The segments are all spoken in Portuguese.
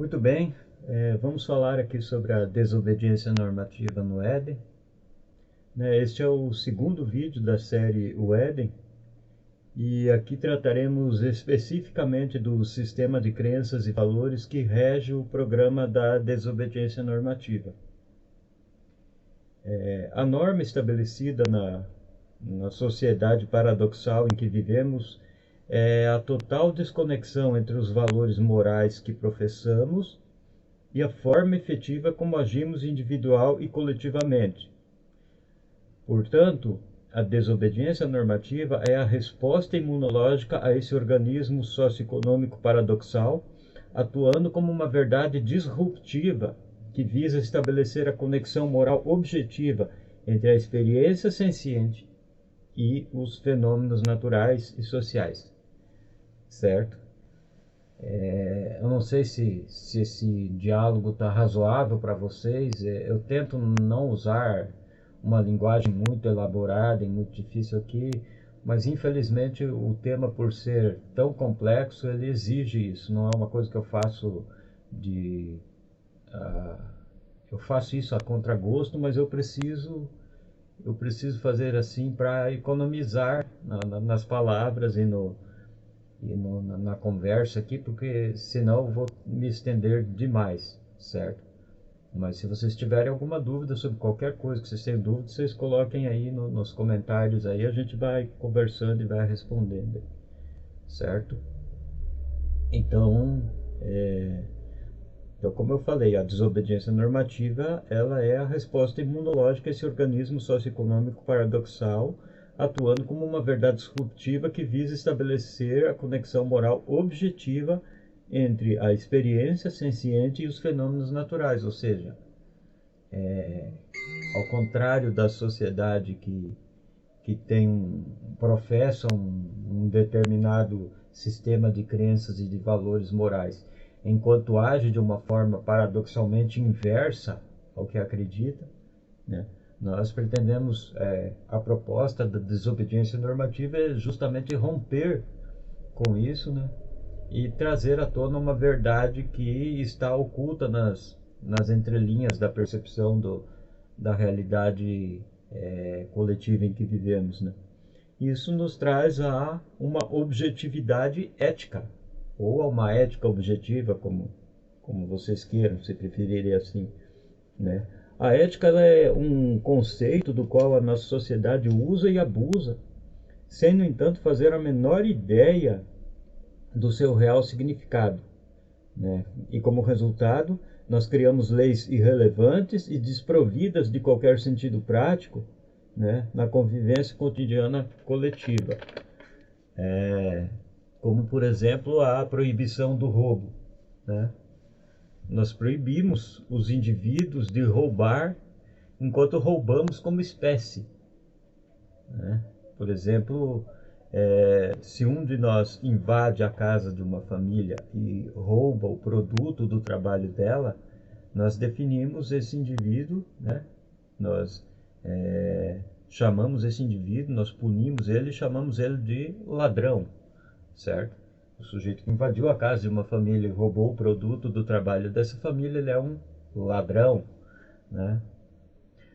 Muito bem, vamos falar aqui sobre a desobediência normativa no Éden. Este é o segundo vídeo da série O Éden, e aqui trataremos especificamente do sistema de crenças e valores que rege o programa da desobediência normativa. A norma estabelecida na sociedade paradoxal em que vivemos é a total desconexão entre os valores morais que professamos e a forma efetiva como agimos individual e coletivamente. Portanto, a desobediência normativa é a resposta imunológica a esse organismo socioeconômico paradoxal, atuando como uma verdade disruptiva que visa estabelecer a conexão moral objetiva entre a experiência senciente e os fenômenos naturais e sociais. Certo? Eu não sei se esse diálogo está razoável para vocês. Eu tento não usar uma linguagem muito elaborada e muito difícil aqui, mas infelizmente o tema, por ser tão complexo, ele exige isso. Não é uma coisa que eu faço eu faço isso a contragosto, mas eu preciso fazer assim para economizar nas palavras e na conversa aqui, porque senão eu vou me estender demais, certo? Mas se vocês tiverem alguma dúvida sobre qualquer coisa que vocês tenham dúvida, vocês coloquem aí nos comentários aí, a gente vai conversando e vai respondendo, certo? Então, como eu falei, a desobediência normativa, ela é a resposta imunológica a esse organismo socioeconômico paradoxal, atuando como uma verdade disruptiva que visa estabelecer a conexão moral objetiva entre a experiência senciente e os fenômenos naturais, ou seja, ao contrário da sociedade que professa um determinado sistema de crenças e de valores morais, enquanto age de uma forma paradoxalmente inversa ao que acredita, né? Nós pretendemos, a proposta da desobediência normativa é justamente romper com isso, né? E trazer à tona uma verdade que está oculta nas entrelinhas da percepção da realidade coletiva em que vivemos, né? Isso nos traz a uma objetividade ética, ou a uma ética objetiva, como vocês queiram, se preferirem assim, né? A ética, ela é um conceito do qual a nossa sociedade usa e abusa, sem, no entanto, fazer a menor ideia do seu real significado, né? E como resultado, nós criamos leis irrelevantes e desprovidas de qualquer sentido prático, né, na convivência cotidiana coletiva. Como, por exemplo, a proibição do roubo, né? Nós proibimos os indivíduos de roubar enquanto roubamos como espécie, né? Por exemplo, se um de nós invade a casa de uma família e rouba o produto do trabalho dela, nós definimos esse indivíduo, né? Nós chamamos esse indivíduo, nós punimos ele e chamamos ele de ladrão, certo? O sujeito que invadiu a casa de uma família e roubou o produto do trabalho dessa família, ele é um ladrão, né?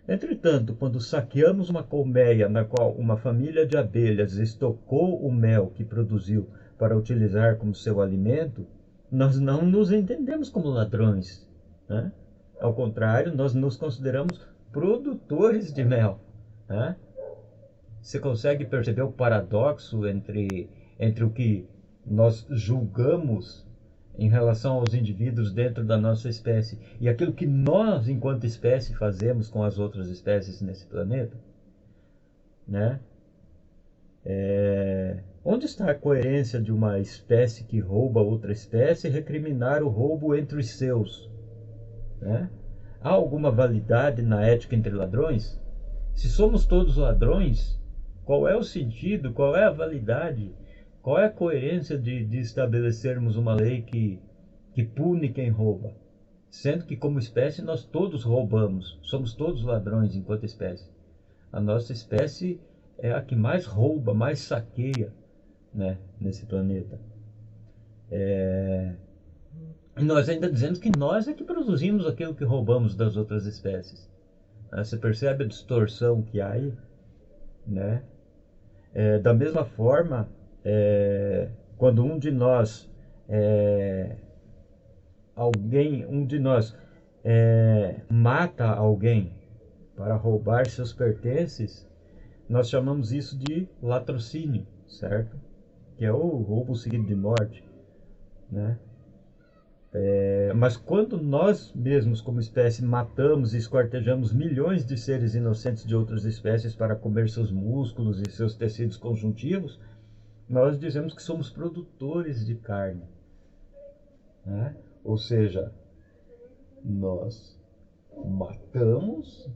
Entretanto, quando saqueamos uma colmeia na qual uma família de abelhas estocou o mel que produziu para utilizar como seu alimento, nós não nos entendemos como ladrões, né? Ao contrário, nós nos consideramos produtores de mel, né? Você consegue perceber o paradoxo entre o que nós julgamos em relação aos indivíduos dentro da nossa espécie e aquilo que nós, enquanto espécie, fazemos com as outras espécies nesse planeta, né? Onde está a coerência de uma espécie que rouba outra espécie e recriminar o roubo entre os seus, né? Há alguma validade na ética entre ladrões? Se somos todos ladrões, qual é o sentido, qual é a validade, qual é a coerência de estabelecermos uma lei que pune quem rouba? Sendo que, como espécie, nós todos roubamos, somos todos ladrões enquanto espécie. A nossa espécie é a que mais rouba, mais saqueia, né, nesse planeta. E nós ainda dizemos que nós é que produzimos aquilo que roubamos das outras espécies. Você percebe a distorção que há aí, né? Da mesma forma, quando um de nós mata alguém para roubar seus pertences, nós chamamos isso de latrocínio, certo? Que é o roubo seguido de morte, né? Mas quando nós mesmos, como espécie, matamos e esquartejamos milhões de seres inocentes de outras espécies para comer seus músculos e seus tecidos conjuntivos, nós dizemos que somos produtores de carne, né? Ou seja, nós matamos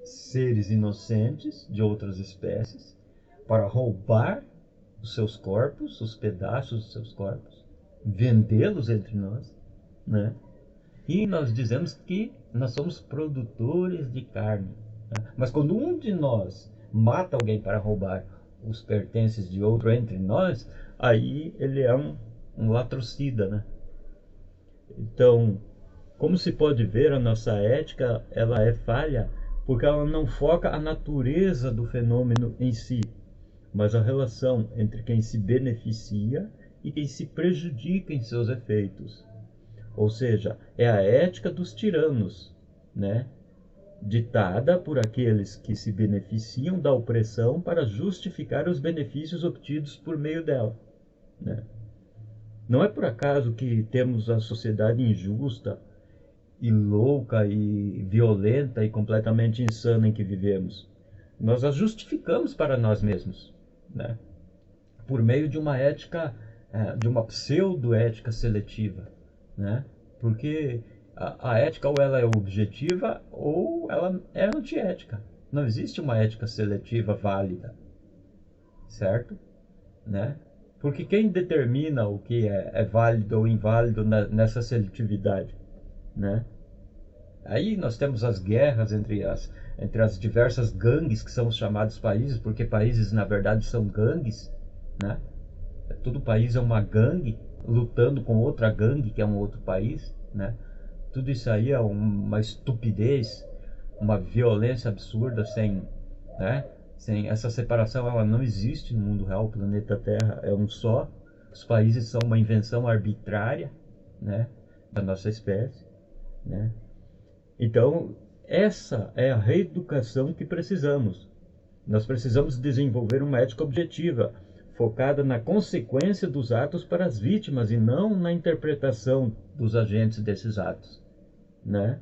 seres inocentes de outras espécies para roubar os seus corpos, os pedaços dos seus corpos, vendê-los entre nós, né? E nós dizemos que nós somos produtores de carne, né? Mas quando um de nós mata alguém para roubar os pertences de outro entre nós, aí ele é um latrocida, né? Então, como se pode ver, a nossa ética ela é falha porque ela não foca a natureza do fenômeno em si, mas a relação entre quem se beneficia e quem se prejudica em seus efeitos. Ou seja, é a ética dos tiranos, né? Ditada por aqueles que se beneficiam da opressão para justificar os benefícios obtidos por meio dela, né? Não é por acaso que temos a sociedade injusta e louca e violenta e completamente insana em que vivemos. Nós a justificamos para nós mesmos, né? Por meio de uma ética, de uma pseudo-ética seletiva, né? Porque a ética ou ela é objetiva ou ela é antiética. Não existe uma ética seletiva válida, certo? Né? Porque quem determina o que é válido ou inválido nessa seletividade, né? Aí nós temos as guerras entre as diversas gangues que são os chamados países, porque países na verdade são gangues, né? Todo país é uma gangue lutando com outra gangue que é um outro país, né? Tudo isso aí é uma estupidez, uma violência absurda né? Sem essa separação, ela não existe no mundo real. O planeta Terra é um só. Os países são uma invenção arbitrária, né? Da nossa espécie, né? Então, essa é a reeducação que precisamos. Nós precisamos desenvolver uma ética objetiva, focada na consequência dos atos para as vítimas e não na interpretação dos agentes desses atos, né?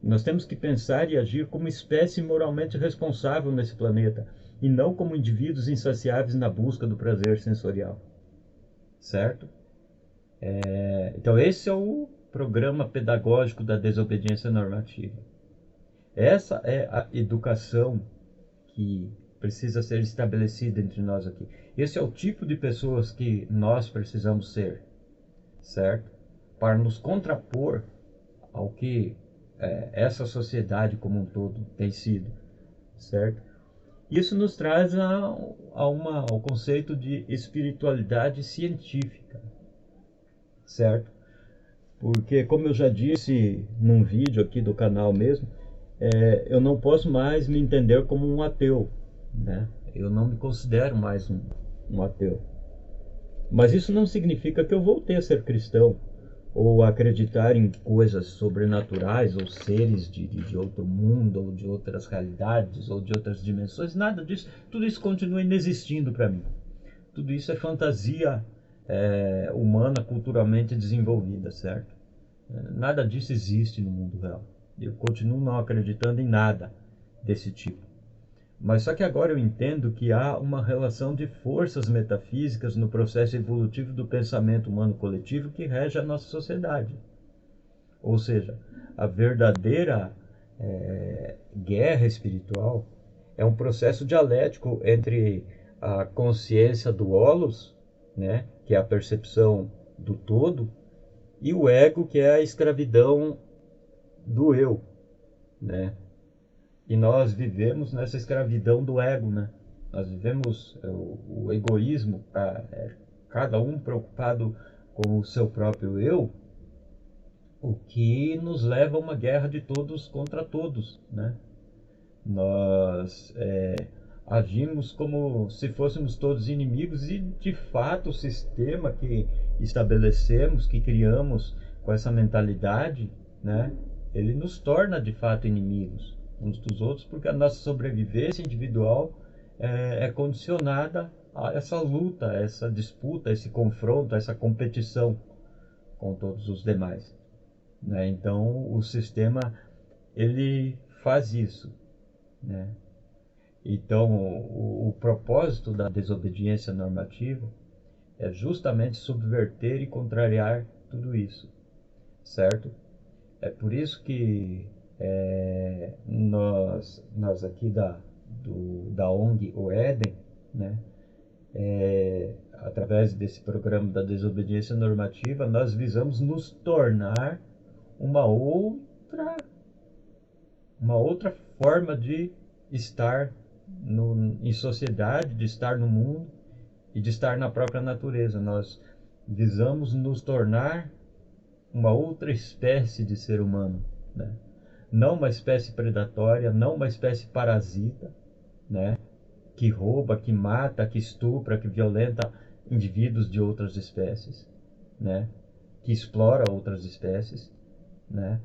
Nós temos que pensar e agir como espécie moralmente responsável nesse planeta e não como indivíduos insaciáveis na busca do prazer sensorial, certo? Então esse é o programa pedagógico da desobediência normativa. Essa é a educação que precisa ser estabelecida entre nós aqui. Esse é o tipo de pessoas que nós precisamos ser, certo? Para nos contrapor ao que essa sociedade como um todo tem sido, certo? Isso nos traz ao conceito de espiritualidade científica, certo? Porque, como eu já disse num vídeo aqui do canal mesmo, eu não posso mais me entender como um ateu, né? Eu não me considero mais um ateu. Mas isso não significa que eu voltei a ser cristão ou a acreditar em coisas sobrenaturais ou seres de outro mundo ou de outras realidades ou de outras dimensões. Nada disso. Tudo isso continua inexistindo para mim. Tudo isso é fantasia humana culturalmente desenvolvida, certo? Nada disso existe no mundo real. Eu continuo não acreditando em nada desse tipo. Mas só que agora eu entendo que há uma relação de forças metafísicas no processo evolutivo do pensamento humano coletivo que rege a nossa sociedade. Ou seja, a verdadeira guerra espiritual é um processo dialético entre a consciência do holos, né, que é a percepção do todo, e o ego, que é a escravidão do eu, né? E nós vivemos nessa escravidão do ego, né? Nós vivemos o egoísmo, cada um preocupado com o seu próprio eu, o que nos leva a uma guerra de todos contra todos, né? Nós agimos como se fôssemos todos inimigos e, de fato, o sistema que estabelecemos, que criamos com essa mentalidade, né, ele nos torna, de fato, inimigos uns dos outros, porque a nossa sobrevivência individual é condicionada a essa luta, a essa disputa, a esse confronto, a essa competição com todos os demais, né? Então, o sistema, ele faz isso, né? Então, o propósito da desobediência normativa é justamente subverter e contrariar tudo isso, certo? É por isso que nós aqui da ONG O Éden, né, através desse programa da desobediência normativa, nós visamos nos tornar uma outra forma de estar em sociedade, de estar no mundo e de estar na própria natureza. Nós visamos nos tornar uma outra espécie de ser humano, né? Não uma espécie predatória, não uma espécie parasita, né? Que rouba, que mata, que estupra, que violenta indivíduos de outras espécies, né? Que explora outras espécies, né?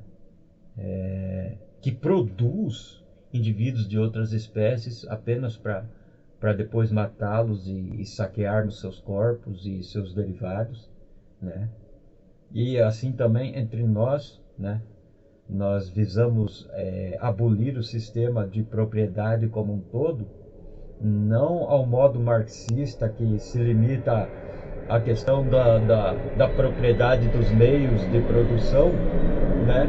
Que produz indivíduos de outras espécies apenas para depois matá-los e saquear nos seus corpos e seus derivados, né? E assim também entre nós, né? Nós visamos abolir o sistema de propriedade como um todo, não ao modo marxista que se limita à questão da propriedade dos meios de produção, né?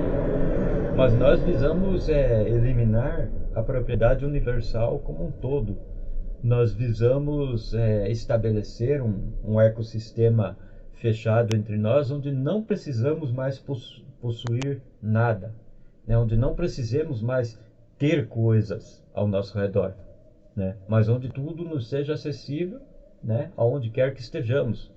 Mas nós visamos eliminar a propriedade universal como um todo. Nós visamos estabelecer um ecossistema fechado entre nós, onde não precisamos mais possuir nada, né? Onde não precisemos mais ter coisas ao nosso redor, né? Mas onde tudo nos seja acessível, né? Aonde quer que estejamos,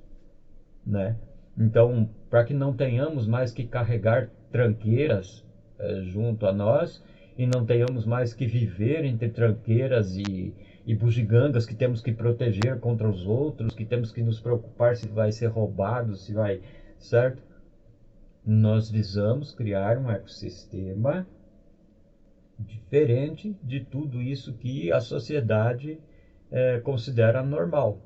né? Então, para que não tenhamos mais que carregar tranqueiras junto a nós e não tenhamos mais que viver entre tranqueiras e bugigangas que temos que proteger contra os outros, que temos que nos preocupar se vai ser roubado, se vai, certo? Nós visamos criar um ecossistema diferente de tudo isso que a sociedade considera normal,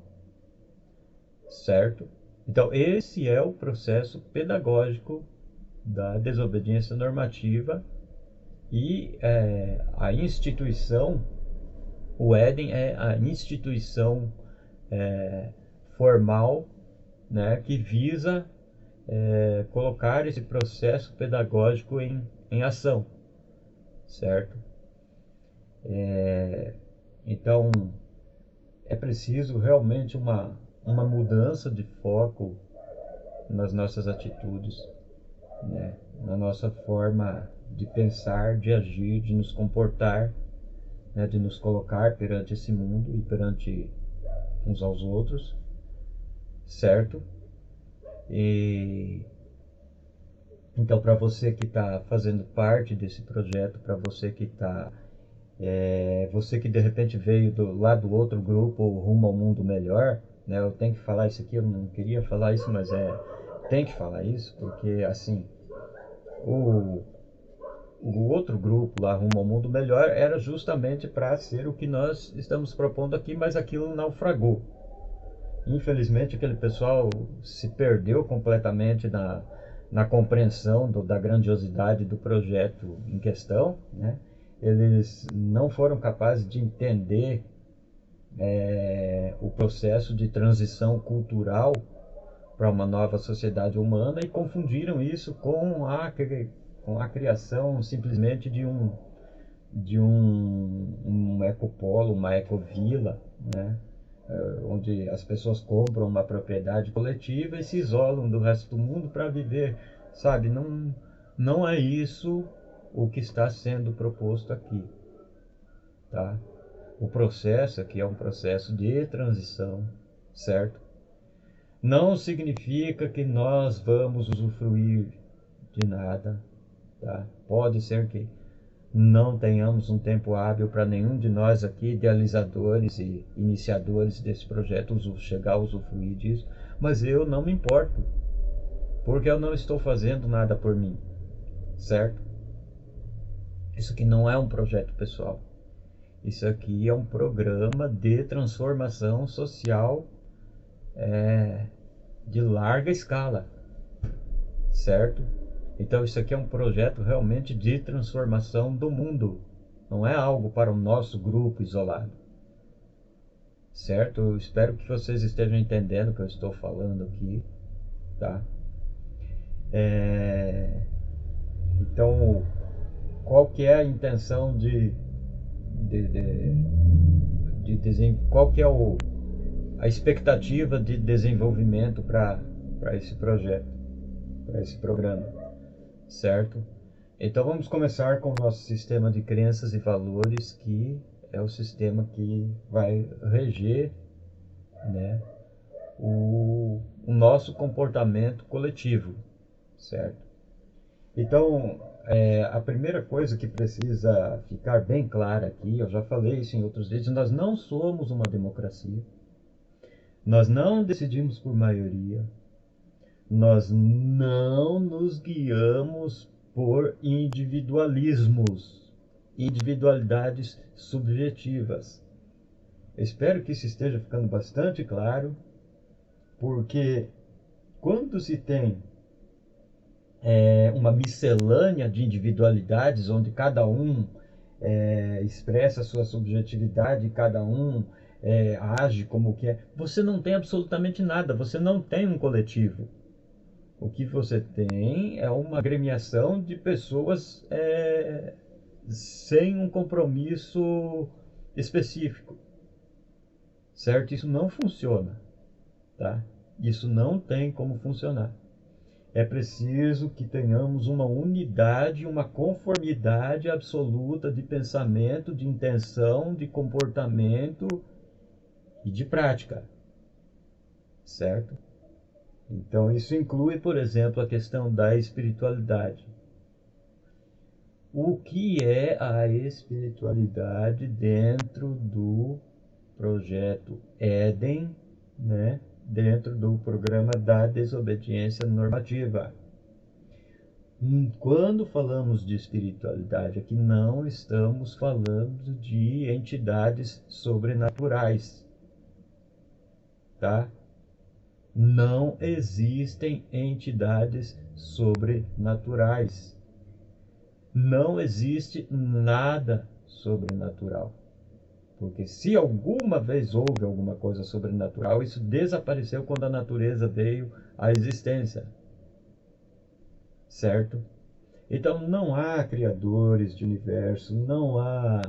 certo? Então, esse é o processo pedagógico da desobediência normativa e a instituição, o Éden é a instituição formal, né, que visa colocar esse processo pedagógico em ação, certo? Então, é preciso realmente uma mudança de foco nas nossas atitudes, né? Na nossa forma de pensar, de agir, de nos comportar, né? De nos colocar perante esse mundo e perante uns aos outros, certo? E então, para você que está fazendo parte desse projeto, para você que está você que de repente veio lá do outro grupo rumo ao mundo melhor, né? Eu tenho que falar isso aqui, eu não queria falar isso, mas tem que falar isso, porque assim, o outro grupo lá rumo ao mundo melhor era justamente para ser o que nós estamos propondo aqui, mas aquilo naufragou. Infelizmente aquele pessoal se perdeu completamente na compreensão da grandiosidade do projeto em questão, né? Eles não foram capazes de entender o processo de transição cultural para uma nova sociedade humana e confundiram isso com a criação simplesmente de um ecopolo, uma ecovila, né? Onde as pessoas compram uma propriedade coletiva e se isolam do resto do mundo para viver, sabe? Não é isso o que está sendo proposto aqui, tá? O processo aqui é um processo de transição, certo? Não significa que nós vamos usufruir de nada, tá? Pode ser que não tenhamos um tempo hábil para nenhum de nós aqui, idealizadores e iniciadores desse projeto, chegar a usufruir disso, mas eu não me importo, porque eu não estou fazendo nada por mim, certo? Isso aqui não é um projeto pessoal. Isso aqui é um programa de transformação social de larga escala, certo? Então isso aqui é um projeto realmente de transformação do mundo. Não é algo para o nosso grupo isolado, certo? Eu espero que vocês estejam entendendo o que eu estou falando aqui, tá? Então, qual que é a intenção qual que é a expectativa de desenvolvimento para esse projeto, para esse programa, certo? Então vamos começar com o nosso sistema de crenças e valores, que é o sistema que vai reger, né, o nosso comportamento coletivo, certo? Então, a primeira coisa que precisa ficar bem clara aqui, eu já falei isso em outros vídeos, nós não somos uma democracia, nós não decidimos por maioria, nós não nos guiamos por individualismos, individualidades subjetivas. Eu espero que isso esteja ficando bastante claro, porque quando se tem uma miscelânea de individualidades, onde cada um expressa a sua subjetividade, cada um age como quer, você não tem absolutamente nada, você não tem um coletivo. O que você tem é uma agremiação de pessoas sem um compromisso específico, certo? Isso não funciona, tá? Isso não tem como funcionar. É preciso que tenhamos uma unidade, uma conformidade absoluta de pensamento, de intenção, de comportamento e de prática, certo? Então isso inclui, por exemplo, a questão da espiritualidade. O que é a espiritualidade dentro do projeto Éden, né? Dentro do programa da desobediência normativa? Quando falamos de espiritualidade aqui, não estamos falando de entidades sobrenaturais, tá? Não existem entidades sobrenaturais. Não existe nada sobrenatural. Porque se alguma vez houve alguma coisa sobrenatural, isso desapareceu quando a natureza veio à existência. Certo? Então não há criadores de universo, não há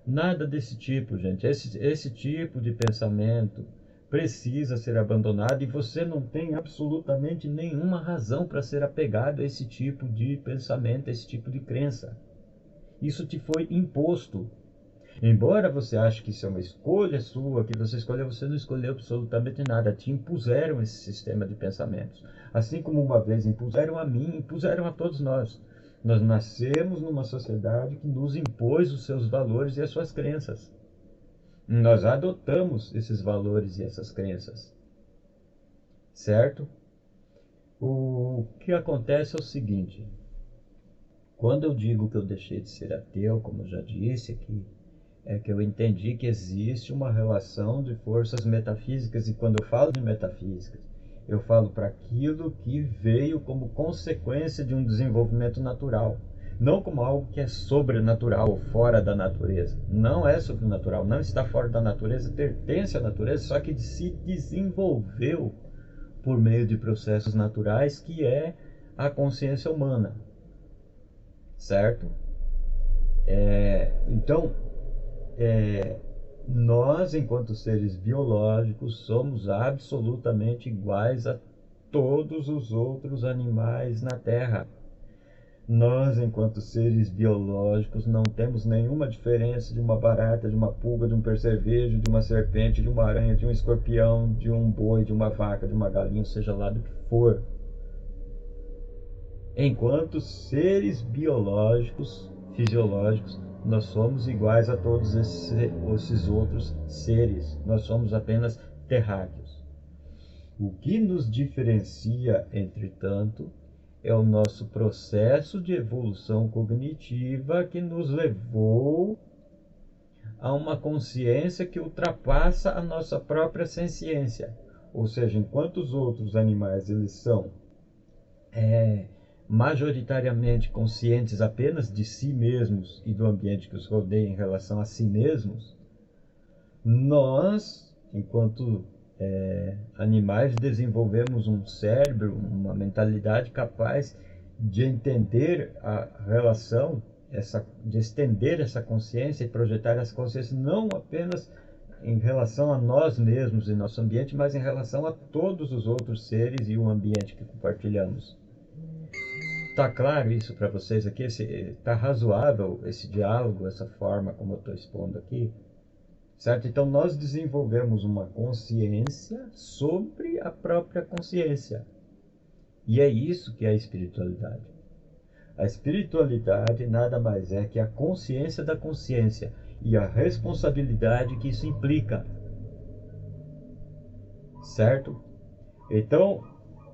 nada desse tipo, gente. Esse tipo de pensamento precisa ser abandonado, e você não tem absolutamente nenhuma razão para ser apegado a esse tipo de pensamento, a esse tipo de crença. Isso te foi imposto. Embora você ache que isso é uma escolha sua, que você escolheu, você não escolheu absolutamente nada. Te impuseram esse sistema de pensamentos. Assim como uma vez impuseram a mim, impuseram a todos nós. Nós nascemos numa sociedade que nos impôs os seus valores e as suas crenças. Nós adotamos esses valores e essas crenças, certo? O que acontece é o seguinte: quando eu digo que eu deixei de ser ateu, como eu já disse aqui, é que eu entendi que existe uma relação de forças metafísicas, e quando eu falo de metafísica, eu falo para aquilo que veio como consequência de um desenvolvimento natural. Não como algo que é sobrenatural, fora da natureza. Não é sobrenatural, não está fora da natureza, pertence à natureza, só que se desenvolveu por meio de processos naturais, que é a consciência humana. Certo? Então, nós, enquanto seres biológicos, somos absolutamente iguais a todos os outros animais na Terra. Nós, enquanto seres biológicos, não temos nenhuma diferença de uma barata, de uma pulga, de um percevejo, de uma serpente, de uma aranha, de um escorpião, de um boi, de uma vaca, de uma galinha, seja lá do que for. Enquanto seres biológicos, fisiológicos, nós somos iguais a todos esses outros seres. Nós somos apenas terráqueos. O que nos diferencia, entretanto, é o nosso processo de evolução cognitiva que nos levou a uma consciência que ultrapassa a nossa própria senciência. Ou seja, enquanto os outros animais eles são majoritariamente conscientes apenas de si mesmos e do ambiente que os rodeia em relação a si mesmos, nós, enquanto animais, desenvolvemos um cérebro, uma mentalidade capaz de entender a relação, de estender essa consciência e projetar essa consciência não apenas em relação a nós mesmos e nosso ambiente, mas em relação a todos os outros seres e o ambiente que compartilhamos. Tá claro isso para vocês aqui? Tá razoável esse diálogo, essa forma como eu estou expondo aqui? Certo? Então nós desenvolvemos uma consciência sobre a própria consciência. E é isso que é a espiritualidade. A espiritualidade nada mais é que a consciência da consciência e a responsabilidade que isso implica. Certo? Então,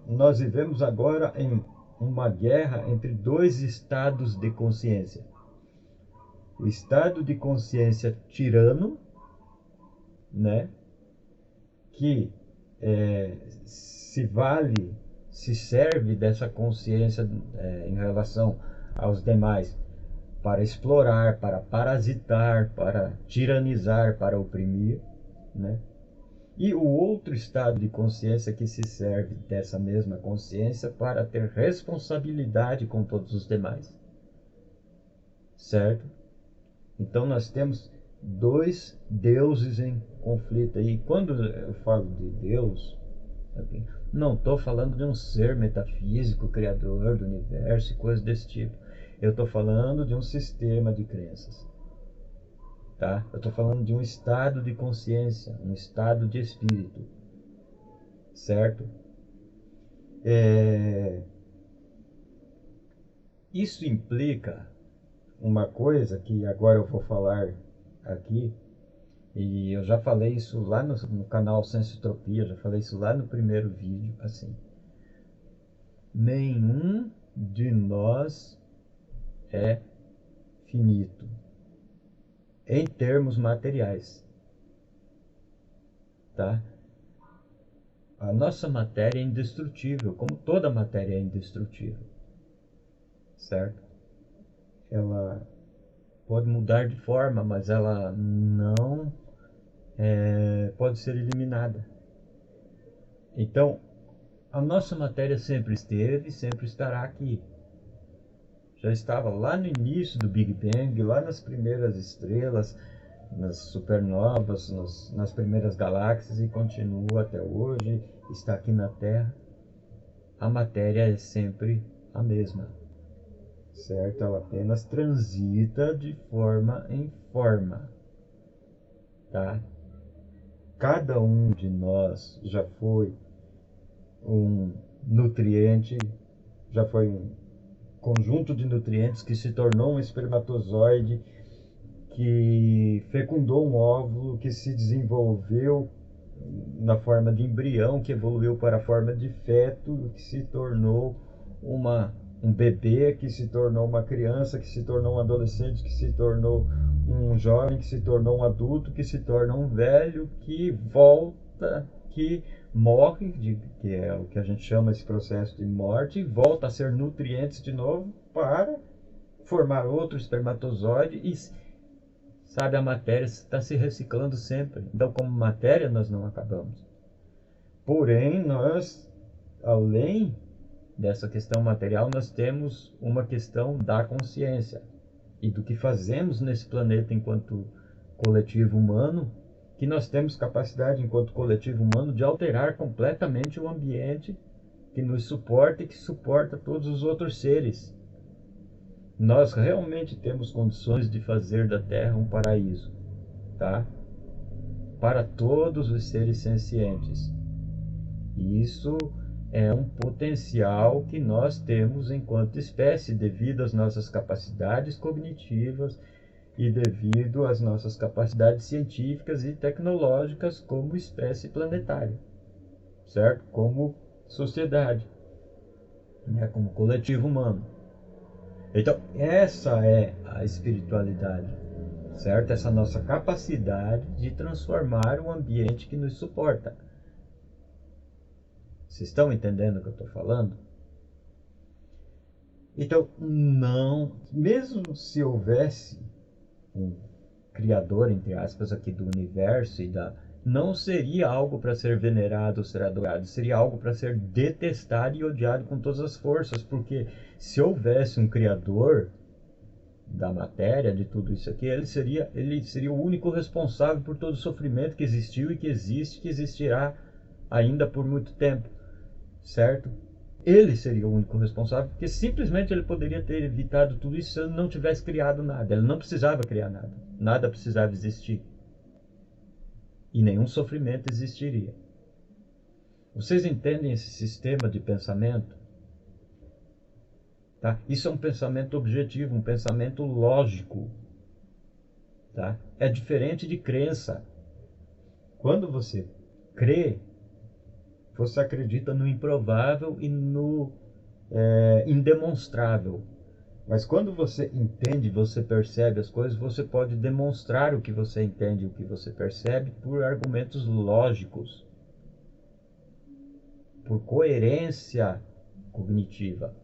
nós vivemos agora em uma guerra entre dois estados de consciência. O estado de consciência tirano, né, que se serve dessa consciência em relação aos demais para explorar, para parasitar, para tiranizar, para oprimir, né? E o outro estado de consciência que se serve dessa mesma consciência para ter responsabilidade com todos os demais. Certo? Então nós temos dois deuses em conflito. E quando eu falo de Deus, não estou falando de um ser metafísico, criador do universo e coisas desse tipo. Eu estou falando de um sistema de crenças. Tá? Eu estou falando de um estado de consciência, um estado de espírito. Certo? Isso implica uma coisa que agora eu vou falar aqui, e eu já falei isso lá no canal Sensotropia, já falei isso lá no primeiro vídeo, assim. Nenhum de nós é finito em termos materiais, tá? A nossa matéria é indestrutível, como toda matéria é indestrutível, certo? Ela pode mudar de forma, mas ela não pode ser eliminada. Então, a nossa matéria sempre esteve e sempre estará aqui. Já estava lá no início do Big Bang, lá nas primeiras estrelas, nas supernovas, nas primeiras galáxias, e continua até hoje, está aqui na Terra. A matéria é sempre a mesma, certo? Ela apenas transita de forma em forma, tá? Cada um de nós já foi um nutriente, já foi um conjunto de nutrientes que se tornou um espermatozoide, que fecundou um óvulo, que se desenvolveu na forma de embrião, que evoluiu para a forma de feto, que se tornou um bebê, que se tornou uma criança, que se tornou um adolescente, que se tornou um jovem, que se tornou um adulto, que se torna um velho, que volta, que morre, que é o que a gente chama esse processo de morte, e volta a ser nutrientes de novo para formar outro espermatozoide. E sabe, a matéria está se reciclando sempre. Então, como matéria, nós não acabamos. Porém, nós, além dessa questão material, nós temos uma questão da consciência e do que fazemos nesse planeta enquanto coletivo humano, que nós temos capacidade, enquanto coletivo humano, de alterar completamente o ambiente que nos suporta e que suporta todos os outros seres. Nós realmente temos condições de fazer da Terra um paraíso, tá? Para todos os seres sencientes. E isso é um potencial que nós temos enquanto espécie, devido às nossas capacidades cognitivas e devido às nossas capacidades científicas e tecnológicas como espécie planetária, certo? Como sociedade, né? Como coletivo humano. Então, essa é a espiritualidade, certo? Essa nossa capacidade de transformar o ambiente que nos suporta. Vocês estão entendendo o que eu estou falando? Então, não, mesmo se houvesse um criador, entre aspas, aqui do universo não seria algo para ser venerado ou ser adorado, seria algo para ser detestado e odiado com todas as forças, porque se houvesse um criador da matéria, de tudo isso aqui, ele seria o único responsável por todo o sofrimento que existiu e que existe, que existirá ainda por muito tempo, certo? Ele seria o único responsável, porque simplesmente ele poderia ter evitado tudo isso se ele não tivesse criado nada. Ele não precisava criar nada. Nada precisava existir. E nenhum sofrimento existiria. Vocês entendem esse sistema de pensamento? Tá? Isso é um pensamento objetivo, um pensamento lógico. Tá? É diferente de crença. Quando você crê, você acredita no improvável e no indemonstrável. Mas quando você entende, você percebe as coisas, você pode demonstrar o que você entende, o que você percebe por argumentos lógicos, por coerência cognitiva.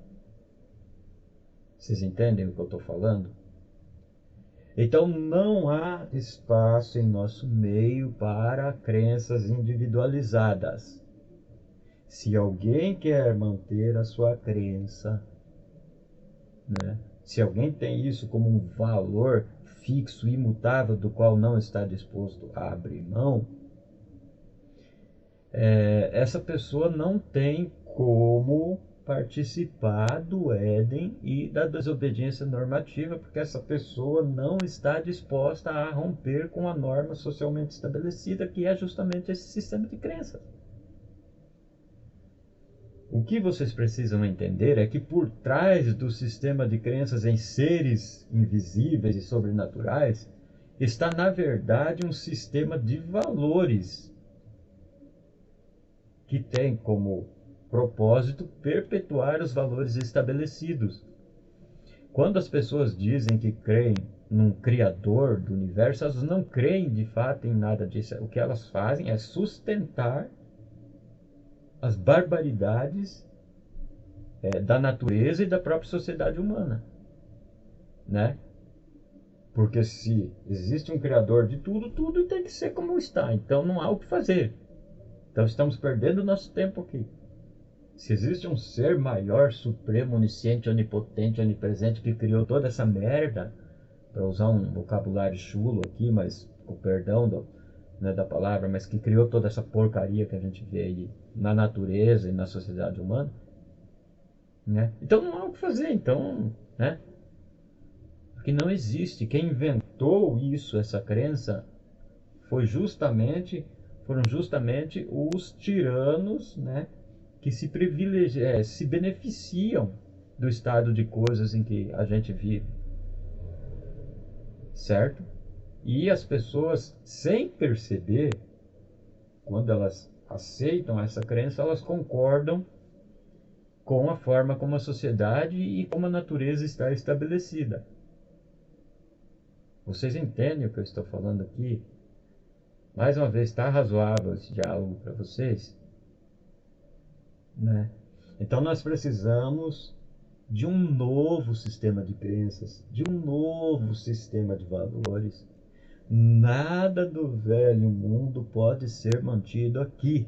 Vocês entendem o que eu estou falando? Então não há espaço em nosso meio para crenças individualizadas. Se alguém quer manter a sua crença, né? Se alguém tem isso como um valor fixo, imutável, do qual não está disposto a abrir mão, essa pessoa não tem como participar do Éden e da desobediência normativa, porque essa pessoa não está disposta a romper com a norma socialmente estabelecida, que é justamente esse sistema de crenças. O que vocês precisam entender é que por trás do sistema de crenças em seres invisíveis e sobrenaturais está, na verdade, um sistema de valores que tem como propósito perpetuar os valores estabelecidos. Quando as pessoas dizem que creem num criador do universo, elas não creem de fato em nada disso. O que elas fazem é sustentar as barbaridades da natureza e da própria sociedade humana, né? Porque se existe um criador de tudo, tudo tem que ser como está. Então não há o que fazer. Então estamos perdendo nosso tempo aqui. Se existe um ser maior, supremo, onisciente, onipotente, onipresente, que criou toda essa merda, para usar um vocabulário chulo aqui, mas com perdão da palavra, mas que criou toda essa porcaria que a gente vê aí na natureza e na sociedade humana, né? Então não há o que fazer. Então, né? Porque não existe. Quem inventou isso, essa crença, foram justamente os tiranos, né, que se beneficiam do estado de coisas em que a gente vive, certo? E as pessoas, sem perceber, quando elas aceitam essa crença, elas concordam com a forma como a sociedade e como a natureza está estabelecida. Vocês entendem o que eu estou falando aqui? Mais uma vez, está razoável esse diálogo para vocês? Né? Então nós precisamos de um novo sistema de crenças, de um novo sistema de valores. Nada do velho mundo pode ser mantido aqui.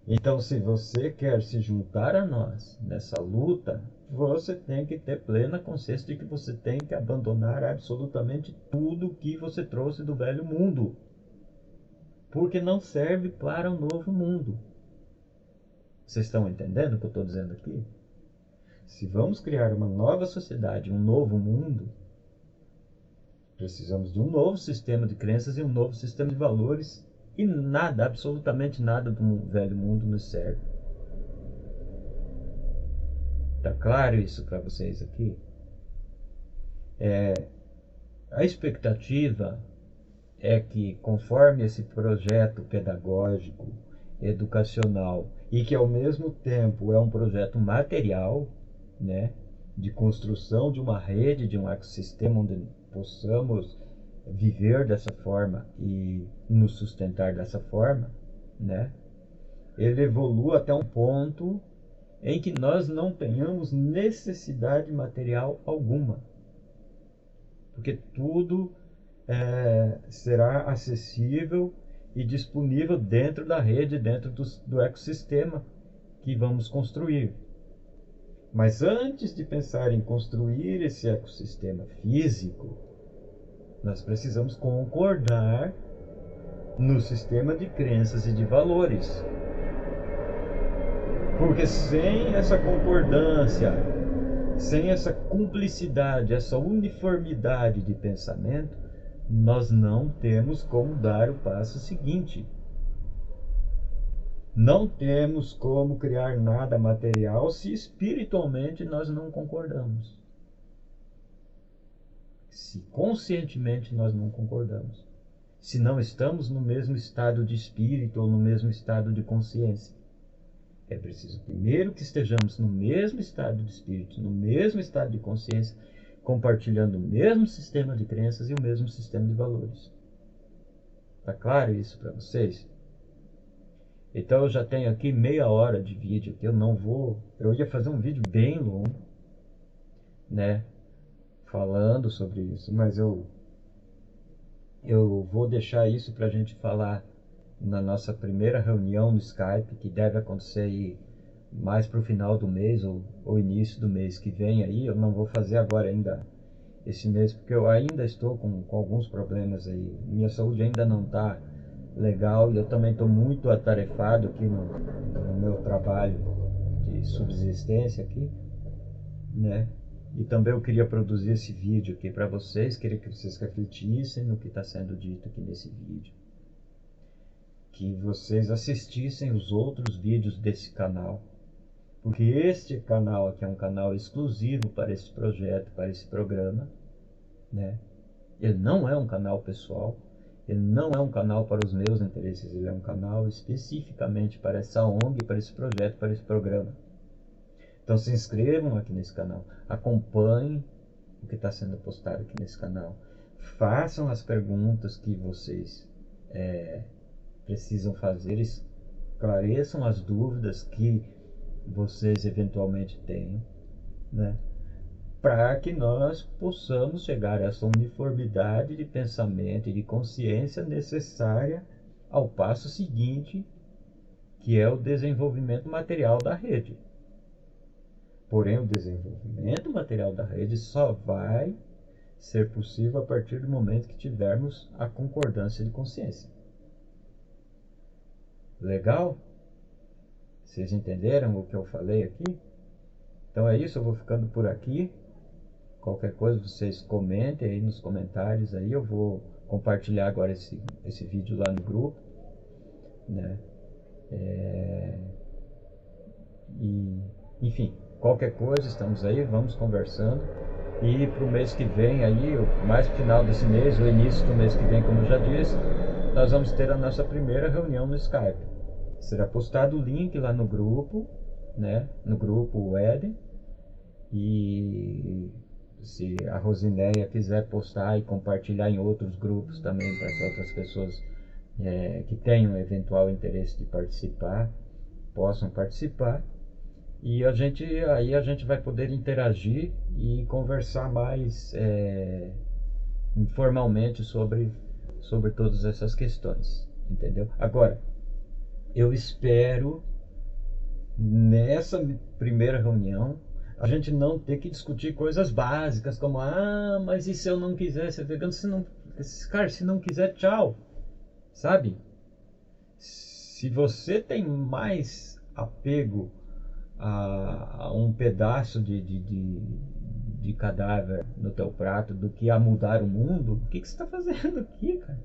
Então, se você quer se juntar a nós nessa luta, você tem que ter plena consciência de que você tem que abandonar absolutamente tudo que você trouxe do velho mundo, porque não serve para o novo mundo. Vocês estão entendendo o que eu estou dizendo aqui? Se vamos criar uma nova sociedade, um novo mundo, precisamos de um novo sistema de crenças e um novo sistema de valores, e nada, absolutamente nada do velho mundo nos serve. Tá claro isso para vocês aqui? A expectativa é que, conforme esse projeto pedagógico, educacional, e que ao mesmo tempo é um projeto material, né, de construção de uma rede, de um ecossistema onde possamos viver dessa forma e nos sustentar dessa forma, né, ele evolua até um ponto em que nós não tenhamos necessidade material alguma, porque tudo será acessível e disponível dentro da rede, dentro do ecossistema que vamos construir. Mas antes de pensar em construir esse ecossistema físico, nós precisamos concordar no sistema de crenças e de valores. Porque sem essa concordância, sem essa cumplicidade, essa uniformidade de pensamento, nós não temos como dar o passo seguinte. Não temos como criar nada material se espiritualmente nós não concordamos. Se conscientemente nós não concordamos. Se não estamos no mesmo estado de espírito ou no mesmo estado de consciência. É preciso primeiro que estejamos no mesmo estado de espírito, no mesmo estado de consciência, compartilhando o mesmo sistema de crenças e o mesmo sistema de valores. Tá claro isso para vocês? Então eu já tenho aqui meia hora de vídeo que eu ia fazer um vídeo bem longo, né, falando sobre isso, mas eu vou deixar isso para a gente falar na nossa primeira reunião no Skype, que deve acontecer aí mais para o final do mês ou início do mês que vem aí. Eu não vou fazer agora ainda esse mês, porque eu ainda estou com alguns problemas aí. Minha saúde ainda não está legal e eu também estou muito atarefado aqui no meu trabalho de subsistência aqui, né? E também eu queria produzir esse vídeo aqui para vocês, queria que vocês refletissem no que está sendo dito aqui nesse vídeo. Que vocês assistissem os outros vídeos desse canal, porque este canal aqui é um canal exclusivo para esse projeto, para esse programa, né? Ele não é um canal pessoal, ele não é um canal para os meus interesses, ele é um canal especificamente para essa ONG, para esse projeto, para esse programa. Então se inscrevam aqui nesse canal, acompanhem o que está sendo postado aqui nesse canal, façam as perguntas que vocês precisam fazer, esclareçam as dúvidas que vocês eventualmente tenham, né? Para que nós possamos chegar a essa uniformidade de pensamento e de consciência necessária ao passo seguinte, que é o desenvolvimento material da rede. Porém, o desenvolvimento material da rede só vai ser possível a partir do momento que tivermos a concordância de consciência. Legal? Vocês entenderam o que eu falei aqui? Então é isso, eu vou ficando por aqui. Qualquer coisa vocês comentem aí nos comentários aí. Eu vou compartilhar agora esse vídeo lá no grupo, né? Enfim, qualquer coisa, estamos aí, vamos conversando. E para o mês que vem aí, mais no final desse mês, ou início do mês que vem, como eu já disse, nós vamos ter a nossa primeira reunião no Skype. Será postado o link lá no grupo, né? No grupo Eden. E se a Rosineia quiser postar e compartilhar em outros grupos também, para que outras pessoas que tenham eventual interesse de participar, possam participar. E aí a gente vai poder interagir e conversar mais informalmente sobre todas essas questões, entendeu? Agora, eu espero, nessa primeira reunião, a gente não ter que discutir coisas básicas como: mas e se eu não quiser ser vegano? Cara, se não quiser, tchau, sabe? Se você tem mais apego a um pedaço de cadáver no teu prato do que a mudar o mundo, o que você está fazendo aqui, cara?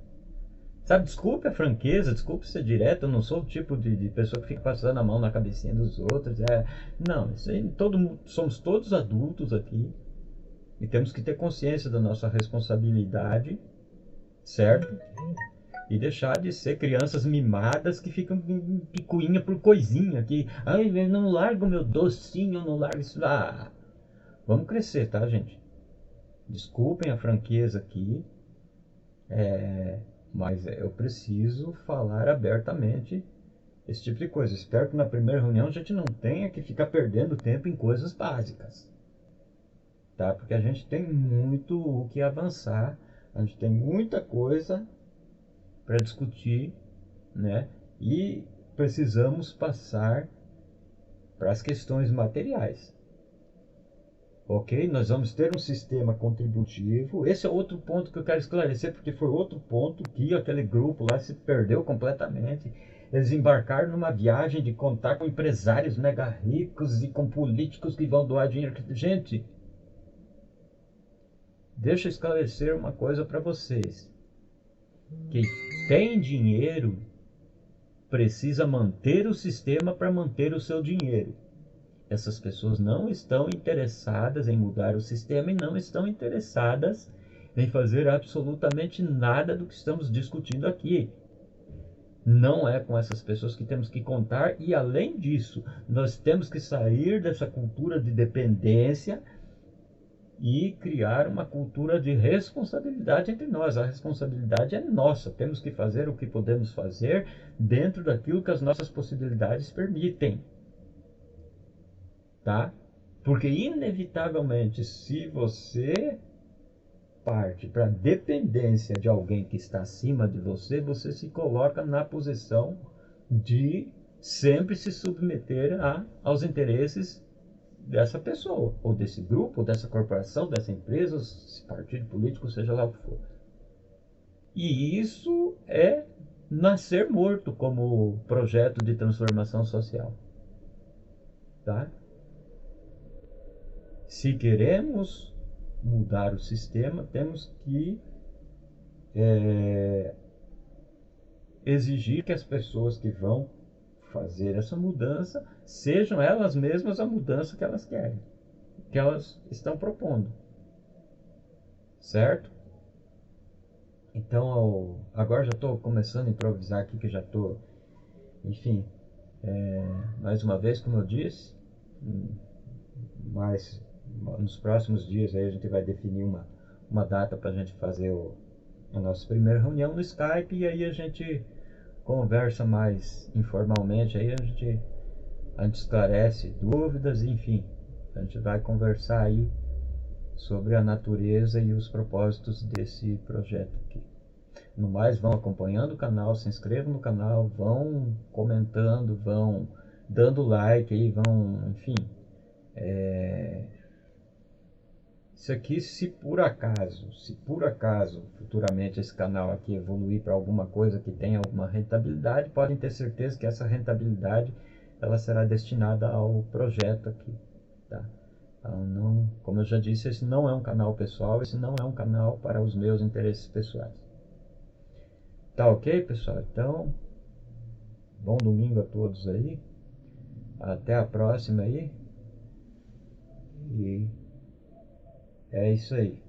Sabe, desculpe a franqueza, desculpe ser direto, eu não sou o tipo de pessoa que fica passando a mão na cabecinha dos outros. Não, isso aí, somos todos adultos aqui e temos que ter consciência da nossa responsabilidade, certo? E deixar de ser crianças mimadas que ficam em picuinha por coisinha, que, ai, eu não largo meu docinho, eu não largo isso. Vamos crescer, tá, gente? Desculpem a franqueza aqui, mas eu preciso falar abertamente esse tipo de coisa. Espero que na primeira reunião a gente não tenha que ficar perdendo tempo em coisas básicas, tá? Porque a gente tem muito o que avançar, a gente tem muita coisa para discutir, né? E precisamos passar para as questões materiais. Ok? Nós vamos ter um sistema contributivo. Esse é outro ponto que eu quero esclarecer, porque foi outro ponto que aquele grupo lá se perdeu completamente. Eles embarcaram numa viagem de contar com empresários mega ricos e com políticos que vão doar dinheiro. Gente, deixa eu esclarecer uma coisa para vocês. Quem tem dinheiro precisa manter o sistema para manter o seu dinheiro. Essas pessoas não estão interessadas em mudar o sistema e não estão interessadas em fazer absolutamente nada do que estamos discutindo aqui. Não é com essas pessoas que temos que contar, e além disso, nós temos que sair dessa cultura de dependência e criar uma cultura de responsabilidade entre nós. A responsabilidade é nossa, temos que fazer o que podemos fazer dentro daquilo que as nossas possibilidades permitem. Tá? Porque inevitavelmente, se você parte para a dependência de alguém que está acima de você, você se coloca na posição de sempre se submeter aos interesses dessa pessoa, ou desse grupo, ou dessa corporação, dessa empresa, esse partido político, seja lá o que for. E isso é nascer morto como projeto de transformação social. Tá? Se queremos mudar o sistema, temos que exigir que as pessoas que vão fazer essa mudança sejam elas mesmas a mudança que elas querem, que elas estão propondo. Certo? Então, agora já estou começando a improvisar aqui, que já estou, enfim, mais uma vez, como eu disse, mas nos próximos dias aí a gente vai definir uma data para a gente fazer a nossa primeira reunião no Skype, e aí a gente conversa mais informalmente, aí a gente esclarece dúvidas, enfim, a gente vai conversar aí sobre a natureza e os propósitos desse projeto aqui. No mais, vão acompanhando o canal, se inscrevam no canal, vão comentando, vão dando like aí, vão, enfim, isso aqui, se por acaso futuramente esse canal aqui evoluir para alguma coisa que tenha alguma rentabilidade, podem ter certeza que essa rentabilidade ela será destinada ao projeto aqui, tá? Então, não, como eu já disse, esse não é um canal pessoal, esse não é um canal para os meus interesses pessoais. Tá ok, pessoal? Então, bom domingo a todos aí. Até a próxima aí. E é isso aí.